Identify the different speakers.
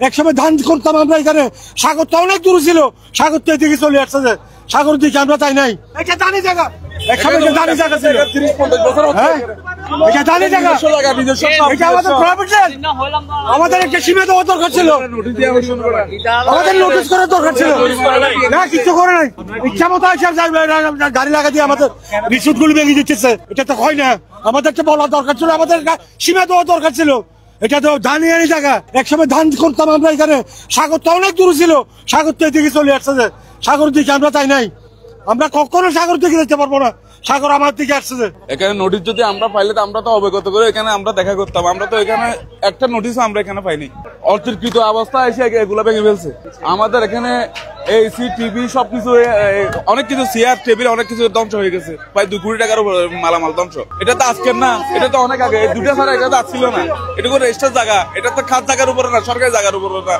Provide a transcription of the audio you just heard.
Speaker 1: একসময় ধান করতাম আমরা এখানে, সাগর তো অনেক দূর ছিল, সাগর তো এদিকে চলে আসছে যে সাগর দিকে আমরা তাই নাই। এটা দানি জায়গা, একসময় এটা দানি জায়গা ছিল, হ্যাঁ এটা দানি জায়গা, এটা আমাদের প্রপার্টি, আমাদের একটা সীমা দেওয়া দরকার ছিল, আমাদের নোটিশ করার দরকার ছিল, না কিছু করে নাই, ইচ্ছা মতো গাড়ি লাগা দিয়ে আমাদের রিসুট গুলো ভেঙে দিচ্ছে। এটা তো হয় না, আমাদের তো বলা দরকার ছিল, আমাদের সীমা দেওয়া দরকার ছিল। এটা তো ধানিয়ারি জায়গা, একসময় ধান করতাম আমরা এখানে, সাগর তো অনেক দূর ছিল, সাগর তো এদিকে চলে আসছে যে সাগর দিকে আমরা তাই নাই। আমরা কখনো সাগর দিকে যেতে পারবো না, সাগর আমার দিকে আসছে যে।
Speaker 2: এখানে নোটিশ যদি আমরা পাইলে আমরা তো অবগত করে এখানে আমরা দেখা করতাম, আমরা তো এখানে একটা নোটিশ আমরা এখানে পাইনি। অর্থকৃত অবস্থা এসে এগুলো ভেঙে ফেলছে। আমাদের এখানে এসি টিভি সবকিছু, অনেক কিছু চেয়ার টেবিল অনেক কিছু ধ্বংস হয়ে গেছে, প্রায় 2 কোটি টাকার উপর মালামাল ধ্বংস। এটা তো আজকের না, এটা তো অনেক আগে, দুটা ছাড়া এটা তো আসছিল না। এটা কোনো রেজিস্টার জায়গা, এটা তো খাস জায়গার উপরে না, সরকারি জায়গার উপরে না।